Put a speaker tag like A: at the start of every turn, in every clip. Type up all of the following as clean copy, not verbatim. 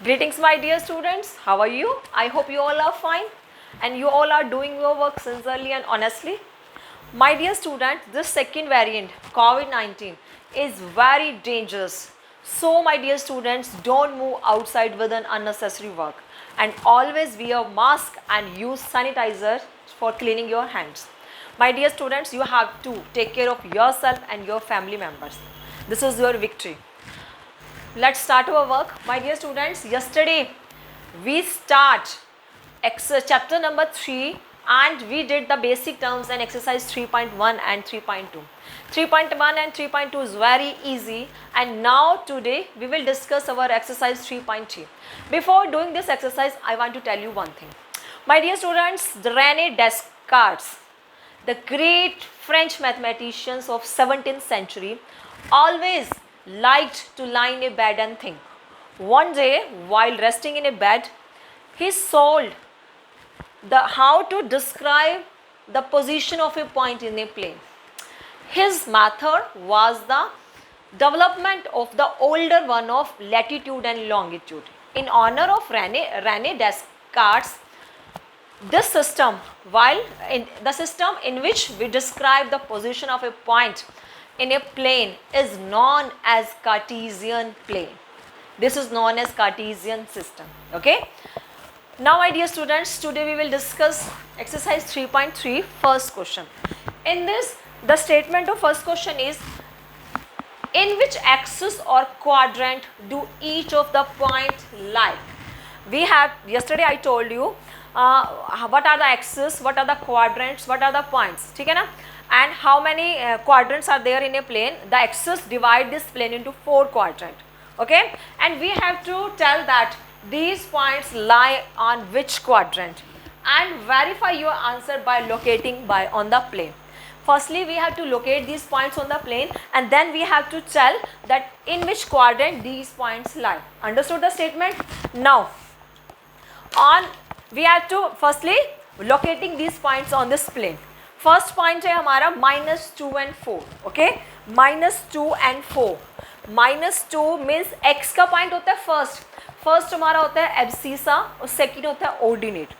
A: Greetings my dear students, how are you? I hope you all are fine and you all are doing your work sincerely and honestly. My dear students, this second variant COVID-19 is very dangerous. So my dear students, don't move outside with an unnecessary work and always wear mask and use sanitizer for cleaning your hands. My dear students, you have to take care of yourself and your family members. This is your victory. Let's start our work. My dear students, yesterday we start chapter number 3 and we did the basic terms and exercise 3.1 and 3.2. 3.1 and 3.2 is very easy, and now today we will discuss our exercise 3.3. Before doing this exercise, I want to tell you one thing. My dear students, René Descartes, the great French mathematicians of 17th century, always liked to lie in a bed and think. One day, while resting in a bed, he solved how to describe the position of a point in a plane. His method was the development of the older one of latitude and longitude. In honor of René Descartes, this system, the system in which we describe the position of a point in a plane is known as Cartesian plane. This is known as Cartesian system. Okay. Now my dear students, today we will discuss exercise 3.3 first question. In this, the statement of first question is, in which axis or quadrant do each of the points lie? We have, yesterday I told you what are the axes, what are the quadrants, what are the points, ठीक है ना? And how many quadrants are there in a plane. The axis divide this plane into 4 quadrants. Okay, and we have to tell that these points lie on which quadrant and verify your answer by locating on the plane. Firstly, we have to locate these points on the plane and then we have to tell that in which quadrant these points lie. Understood the statement? Now, we have to firstly locating these points on this plane. First point है हमारा -2 and 4. Okay, -2 and 4. -2 means x का point होता है first हमारा होता है abscissa और second होता है ऑर्डिनेट.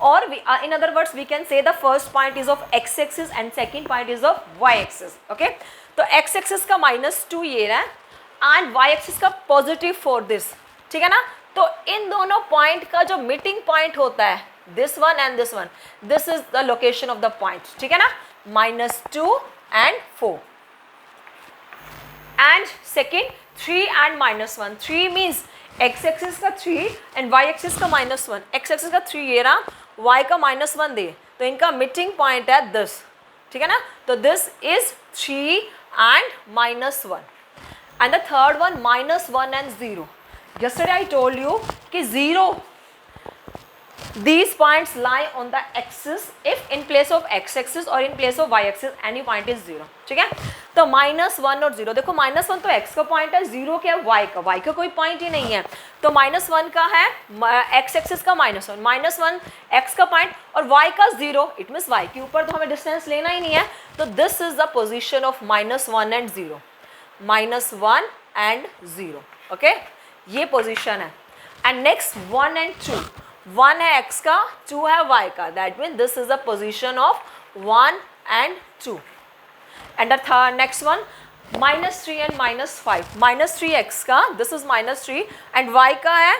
A: और in other words we can say the first point is of x axis and second point is of y axis. Okay, तो x एक्सिस का -2 ये रहा है एंड y एक्सिस का +4 दिस. ठीक है ना? तो इन दोनों पॉइंट का जो मीटिंग पॉइंट होता है, this one and this one, this is the location of the point. ठीक है ना? -2 and 4. And second 3 and -1. 3 means x axis का 3 and y axis का -1. x axis का 3 ये रहा, y का -1 दे, तो इनका मीटिंग पॉइंट है this. ठीक है ना? तो this is 3 and -1. And the third one -1 and 0. Yesterday I told you कि 0, these points lie on the axis if in place of x axis or in place of y axis any point is 0. ठीक है? तो -1 और 0, देखो -1 तो x का point है, 0 क्या है y का कोई पॉइंट ही नहीं है. तो -1 का है x एक्सिस का -1 x का पॉइंट और y का 0, इट मीन्स y के ऊपर तो हमें डिस्टेंस लेना ही नहीं है. तो this is the position of -1 and 0. -1 and 0. Okay, ये पोजिशन है. And next 1 and 2. 1 है x का, 2 है y का. That mean this is the position of 1 and 2. And the next one -3 and -5. -3x का, दिस इज -3 एंड y का है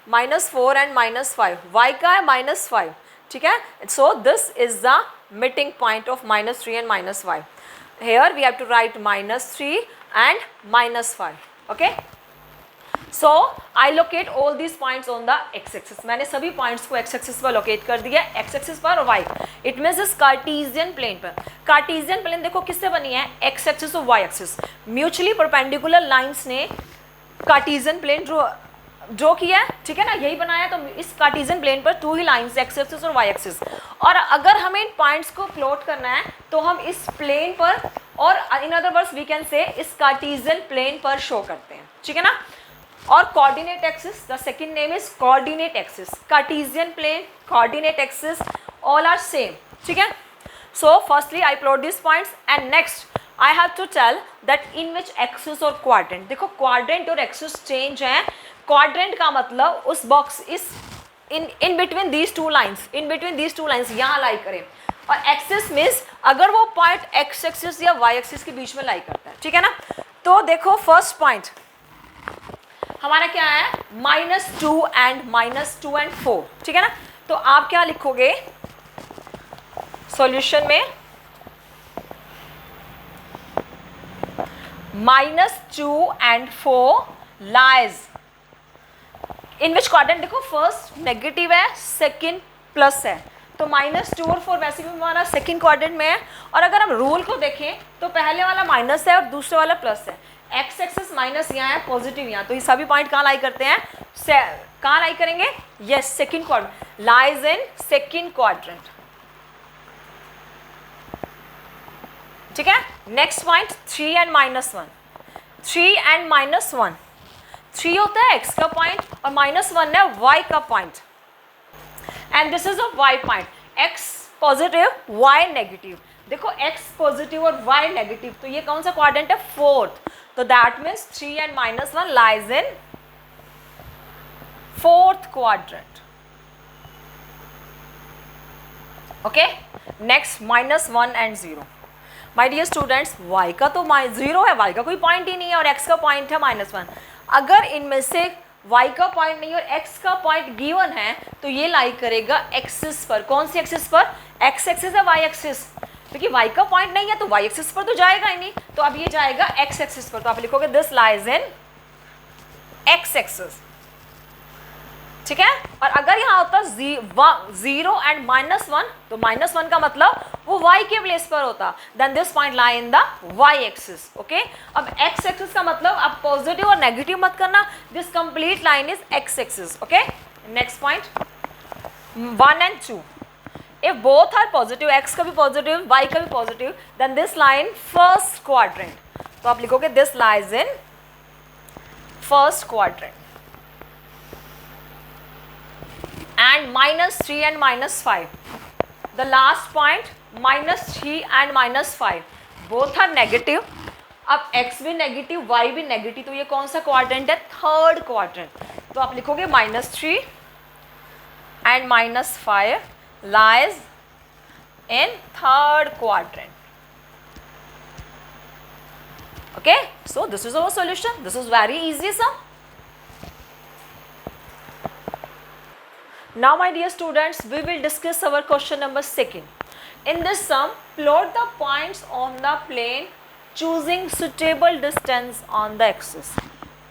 A: -4 and -5. y का है -5. ठीक है? So this is the meeting point of -3 and -5. Here we have to write -3 and -5. Okay? So I locate all these points on the x-axis. मैंने सभी points को x-axis पर लोकेट कर दिया, x-axis पर और y. It means इस Cartesian plane पर. कार्टेशियन प्लेन देखो किससे बनी है? x-axis और y-axis. म्यूचुअली परपेंडिकुलर लाइंस ने कार्टेशियन प्लेन ड्रॉ किया है. ठीक है ना? यही बनाया. तो इस कार्टेशियन प्लेन पर 2 ही लाइंस, x-axis और y-axis. और अगर हमें इन पॉइंट्स को प्लॉट करना है तो हम इस प्लेन पर, और in other words we can say इस कार्टेशियन प्लेन पर शो करते हैं. ठीक है ना? और coordinate axis, the second name is coordinate axis. Cartesian plane, coordinate axis, all are same. ठीक है? So firstly I plot this points and next I have to tell that in which axis और quadrant. देखो quadrant और axis change है quadrant का मतलब उस box is in between these two lines यहाँ लाई करें, और एक्सिस मीन्स अगर वो पॉइंट एक्स एक्सिस या वाई एक्सिस के बीच में लाई करता है, ठीक है ना। तो देखो फर्स्ट पॉइंट हमारा क्या है, -2 and 4, ठीक है ना। तो आप क्या लिखोगे सॉल्यूशन में, -2 and 4 lies in which quadrant. देखो फर्स्ट नेगेटिव है, सेकंड प्लस है, तो -2 और 4 वैसे भी हमारा सेकंड क्वाड्रेंट में है। और अगर हम रूल को देखें तो पहले वाला माइनस है और दूसरे वाला प्लस है, एक्स एक्सिस माइनस यहाँ है, पॉजिटिव यहाँ, तो ये सभी पॉइंट कहाँ लाई करते हैं, कहाँ लाई करेंगे, yes second quadrant, lies in second quadrant, ठीक है। नेक्स्ट पॉइंट 3 and -1, 3 and -1, 3 होता है x का पॉइंट और -1 है y का point, and this is a y point, x positive y negative. देखो x पॉजिटिव और y नेगेटिव, तो ये कौन सा क्वाड्रेंट है, फोर्थ, तो that means 3 and -1 lies in fourth quadrant, okay. Next -1 and 0, my dear students y का तो 0 है, y का कोई पॉइंट ही नहीं है, और x का पॉइंट है -1। अगर इनमें से y का पॉइंट नहीं और x का पॉइंट गिवन है तो ये लाई करेगा एक्सिस पर, कौन सी एक्सिस पर, x एक्सिस है y एक्सिस, क्योंकि y का पॉइंट नहीं है तो y एक्सिस पर तो जाएगा ही नहीं, तो अब ये जाएगा x एक्सिस पर, तो आप लिखोगे this lies in x axis, ठीक है। और अगर यहाँ होता 0 and -1, तो -1 का मतलब वो y के प्लेस पर होता, then this point lie in the y axis, okay. अब x एक्सिस का मतलब आप पॉजिटिव और नेगेटिव मत करना, this complete line is x axis, okay. Next point 1 and 2, if both are positive, x का भी पॉजिटिव y का भी positive, then this line first quadrant, तो आप लिखोगे this lies in first quadrant. And -3 and -5, the last point -3 and -5 both are negative। अब x भी negative y भी नेगेटिव, तो ये कौन सा क्वाड्रेंट है, थर्ड क्वाड्रेंट, तो आप लिखोगे -3 and -5 lies in third quadrant, okay। So this is our solution, this is very easy sum। Now my dear students, we will discuss our question number 2. In this sum, plot the points on the plane choosing suitable distance on the axis.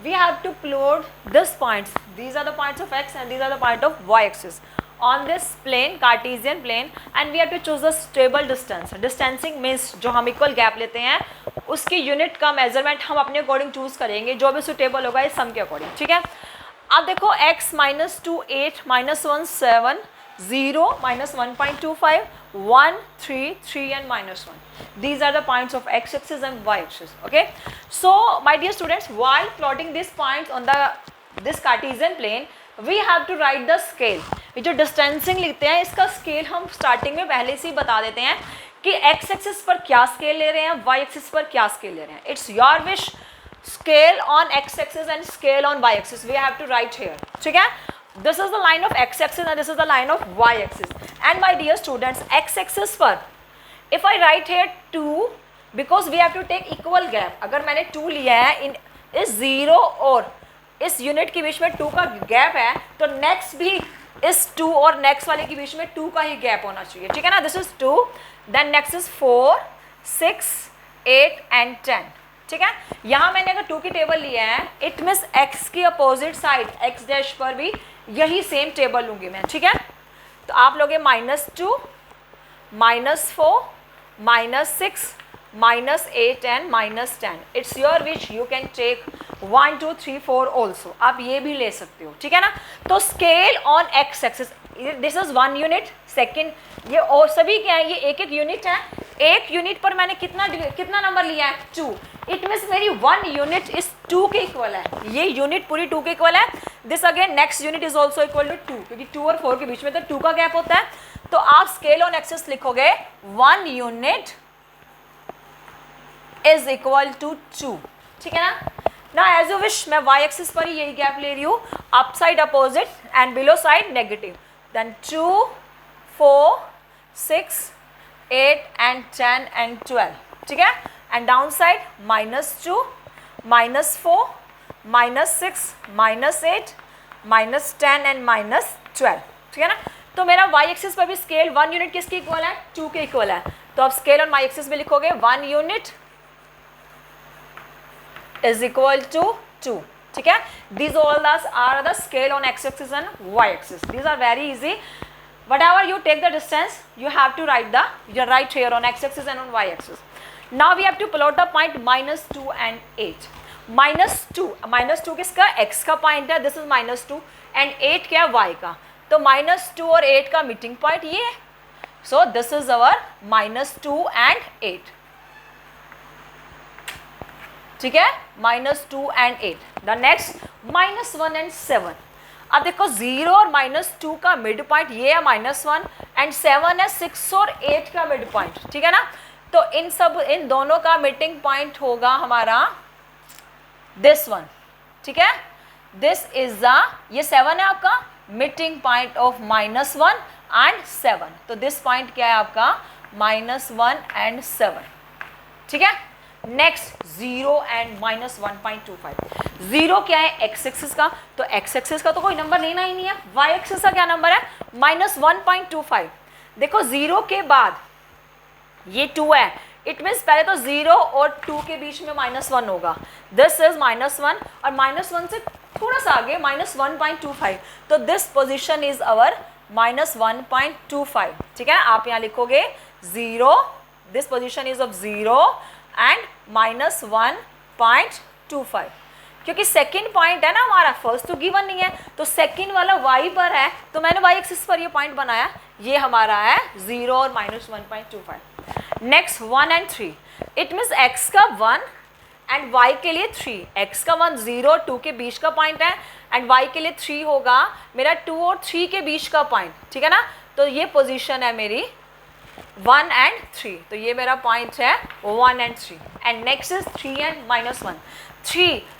A: We have to plot these points. These are the points of x and these are the point of y axis on this plane, Cartesian plane, and we have to choose a suitable distance. Distancing means जो हम equal gap लेते हैं उसकी unit का measurement हम अपने according choose करेंगे, जो भी सुटेबल होगा इस सम के अकॉर्डिंग, ठीक है। अब देखो x -2 8 -1 7 0 -1.25 1 3 3 and -1, these are the points of x axis and y axis, okay। So my dear students, while plotting these points on this Cartesian plane, we have to write the scale। ये जो distancing लिखते हैं इसका scale हम starting में पहले से ही बता देते हैं कि x एक्सिस पर क्या स्केल ले रहे हैं, y एक्सिस पर क्या स्केल ले रहे हैं। It's your wish, scale on x axis and scale on y axis we have to write here, ठीक है। this is the line of x axis and this is the line of y axis, and my dear students x axis पर if I write here 2, because we have to take equal gap, अगर मैंने 2 लिया है इन इस 0 और इस unit के बीच में 2 का गैप है, तो नेक्स्ट भी इस 2 और नेक्स्ट वाले के बीच में 2 का ही गैप होना चाहिए, ठीक है ना। This is 2, then next is 4 6 8 and 10, ठीक है। यहाँ मैंने अगर 2 की टेबल लिया है, इट मीन्स x की अपोजिट साइड x डैश पर भी यही सेम टेबल लूँगी मैं, ठीक है। तो आप लोगे -2 -4 -6 -8 and -10, it's your wish, you can take 1 2 3 4 also, आप ये भी ले सकते हो, ठीक है ना। तो scale on x axis, this is 1 unit, second ये और सभी क्या है, ये एक एक यूनिट है, एक यूनिट पर मैंने कितना नंबर लिया है 2, इट मीन्स मेरी 1 यूनिट इस 2 के इक्वल है, ये यूनिट पूरी 2 के इक्वल है। This again next unit is also equal to 2, क्योंकि 2 और 4 के बीच में तो 2 का गैप होता है, तो आप स्केल ऑन एक्सिस लिखोगे 1 यूनिट इज इक्वल टू 2, ठीक है ना। ना एज यू विश, मैं वाई एक्सिस पर ही यही गैप ले रही हूँ, up side opposite and below side negative, then 2, 4, 6, 8 and 10 and 12, ठीक है, एंड डाउन साइड -2, -4, -6, -8, -10 एंड -12, ठीक है ना। तो मेरा वाई एक्सिस पर भी स्केल 1 यूनिट किसके इक्वल है, 2 के इक्वल है, तो आप स्केल ऑन वाई एक्सिस में लिखोगे 1 यूनिट इज इक्वल टू 2, ठीक है। These all are the scale on X axis and Y axis, these are very easy. Whatever you take the distance, you have to write here on x axis and on y axis. Now we have to plot the point -2 and 8. -2 किसका, x का point है, this is -2 and 8 क्या है, y का, तो -2 और 8 का meeting point ये है, so this is our -2 and 8, ठीक है, -2 एंड 8. The next -1 and 7. अब देखो 0 और -2 का मिड पॉइंट ये है -1 एंड 7 है 6 और 8 का मिड पॉइंट, ठीक है ना। तो इन दोनों का मीटिंग पॉइंट होगा हमारा दिस वन, ठीक है, दिस इज द, ये 7 है आपका मीटिंग पॉइंट ऑफ -1 एंड 7, तो दिस पॉइंट क्या है आपका -1 एंड 7, ठीक है। Next 0 and -1.25. 0 क्या है, एक्स एक्सिस का, तो एक्स एक्सिस का तो कोई नंबर लेना ही नहीं है. वाई एक्सिस का क्या नंबर है, -1.25. देखो 0 के बाद ये 2 है, इट मीन्स पहले तो 0 और 2 के बीच में -1 होगा. दिस इज -1 और -1 से थोड़ा सा आगे -1.25. तो दिस पोजिशन इज अवर -1.25. ठीक है, आप यहाँ लिखोगे 0, this position is of 0 and -1.25. क्योंकि सेकंड पॉइंट है ना हमारा, फर्स्ट तो गिवन नहीं है, तो सेकंड वाला y पर है, तो मैंने y एक्सिस पर ये पॉइंट बनाया, ये हमारा है 0 और -1.25. Next 1 and 3, it means x का 1 एंड y के लिए 3. x का 1 0 2 के बीच का पॉइंट है एंड y के लिए 3 होगा मेरा 2 और 3 के बीच का पॉइंट. ठीक है ना, तो ये पोजीशन है मेरी 1 एंड 3, तो ये मेरा पॉइंट है 1 and 3. And next is 3 and -1.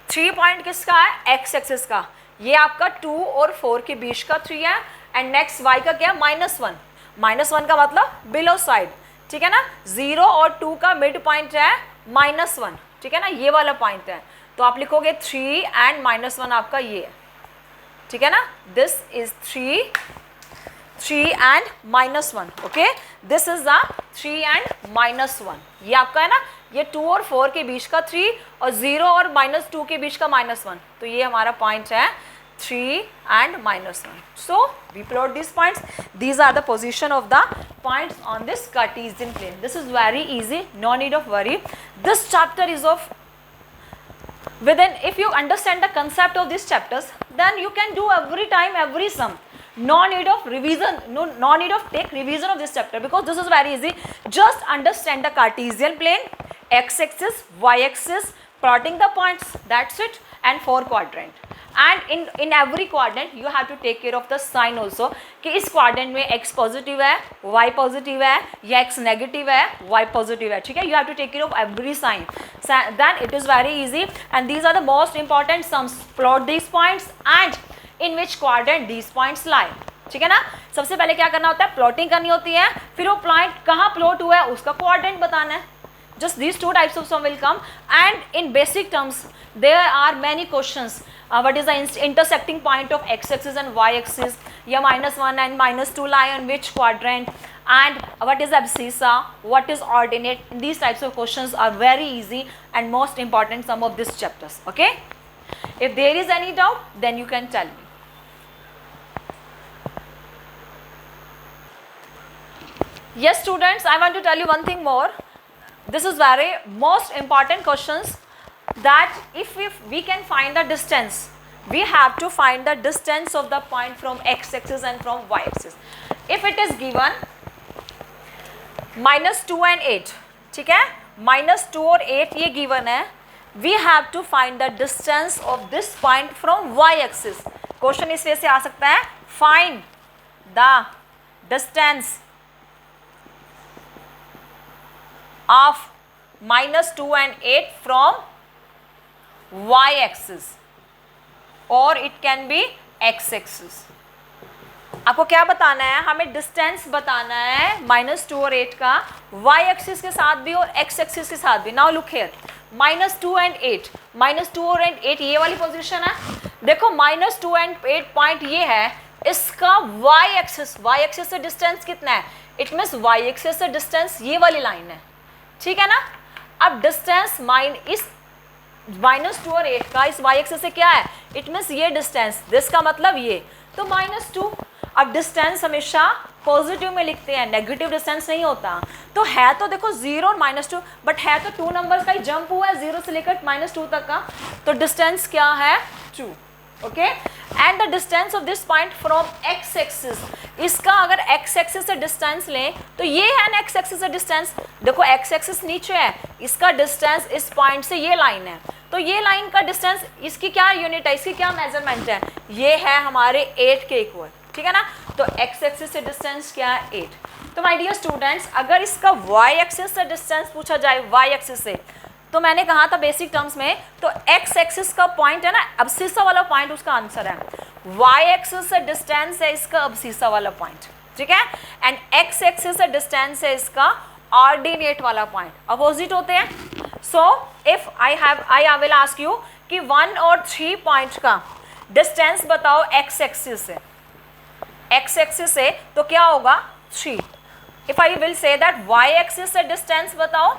A: 3 point किसका है, एक्स एक्सिस का, ये आपका 2 और 4 के बीच का 3 है. एंड नेक्स्ट y का क्या है, -1. -1 का मतलब बिलो साइड. ठीक है ना, 0 और 2 का मिड पॉइंट है -1. ठीक है ना, ये वाला पॉइंट है, तो आप लिखोगे 3 एंड -1 आपका ये है. ठीक है ना, this is 3 and -1. Okay, this is the 3 and -1. ये आपका है ना, ये 2 और 4 के बीच का 3 और 0 और -2 के बीच का -1, तो ये हमारा पॉइंट है 3 and -1. So we plot these points. These are the position of the points on this Cartesian plane. This is very easy, no need of worry. This chapter is of within, if you understand the concept of these chapters, then you can do every time every sum. No need of revision, no need of take revision of this chapter, because this is very easy. Just understand the Cartesian plane, x axis, y axis, plotting the points, that's it. And 4 quadrant, and in every quadrant you have to take care of the sign also, कि इस quadrant में x positive है, y positive है, या x negative है, y positive है. ठीक है, you have to take care of every sign. Then it is very easy, and these are the most important sums. Plot these points and in which quadrant these points lie. ठीक है ना, सबसे पहले क्या करना होता है, प्लॉटिंग करनी होती है, फिर वो पॉइंट कहाँ प्लॉट हुआ है उसका क्वाड्रेंट बताना है. Just these 2 types of sum will come, and in basic terms there are many questions. What is the intersecting point of x axis and y axis? या -1 and -2 lie on which quadrant? And what is abscissa? What is ordinate? These types of questions are very easy and most important sum of this chapters. Okay? If there is any doubt, then you can tell me. Yes, students, I want to tell you one thing more. This is very most important questions, that if we can find the distance, we have to find the distance of the point from x axis and from y axis. If it is given -2 and 8, ठीक है, -2 और 8 ये given है, we have to find the distance of this point from y axis. Question इस वे से आ सकता है, find the distance of -2 and 8 from y axis और it can be x axis. आपको क्या बताना है, हमें डिस्टेंस बताना है -2 और 8 का y एक्सिस के साथ भी और x एक्सिस के साथ भी। नाउ लुक हियर, -2 एंड 8, -2 और 8 ये वाली पोजीशन है। देखो -2 एंड 8 पॉइंट ये है, इसका y एक्सिस से डिस्टेंस कितना है, इट मीन्स y एक्सिस से डिस्टेंस ये वाली लाइन है, ठीक है ना। अब डिस्टेंस इस -2 और 8 का इस y एक्सिस से क्या है, इट मीन्स ये डिस्टेंस, दिस का मतलब ये, तो -2। अब डिस्टेंस हमेशा पॉजिटिव में लिखते हैं, नेगेटिव डिस्टेंस नहीं होता। तो है तो देखो 0 और -2, बट है तो 2 नंबर्स का ही जंप हुआ है 0 से लेकर -2 तक का, तो डिस्टेंस क्या है 2। Okay, and the distance of this point from x axis, इसका अगर x एक्सिस से डिस्टेंस लें तो ये है ना x एक्सिस से डिस्टेंस। देखो x एक्सिस नीचे है, इसका डिस्टेंस इस पॉइंट से ये लाइन है, तो ये लाइन का डिस्टेंस, इसकी क्या यूनिट है, इसकी क्या मेजरमेंट है, ये है हमारे 8 के इक्वल, ठीक है ना। तो x एक्सिस से डिस्टेंस क्या है 8। तो माय डियर स्टूडेंट्स, अगर इसका y एक्सिस से डिस्टेंस पूछा जाए, y एक्सिस से, तो मैंने कहा था बेसिक टर्म्स में, तो x एक्सिस का पॉइंट है ना अब्सिसा वाला पॉइंट, उसका आंसर है। y एक्सिस से डिस्टेंस है इसका अब्सिसा वाला पॉइंट, ठीक है, एंड x एक्सिस से डिस्टेंस है इसका ऑर्डिनेट वाला पॉइंट, अपोजिट होते हैं। So if I will ask you कि 1 और 3 पॉइंट का डिस्टेंस बताओ x एक्सिस से, x एक्सिस से, तो क्या होगा 3। If I will say that y axis से डिस्टेंस बताओ,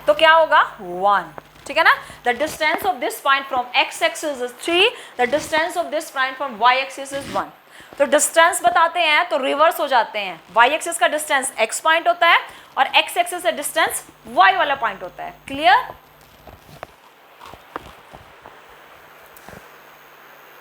A: तो क्या होगा 1, ठीक है ना। The distance of this point from x axis is 3, the distance of this point from y axis is 1। तो डिस्टेंस बताते हैं तो रिवर्स हो जाते हैं, y एक्सिस का डिस्टेंस x पॉइंट होता है और x एक्सिस का डिस्टेंस y वाला पॉइंट होता है। क्लियर?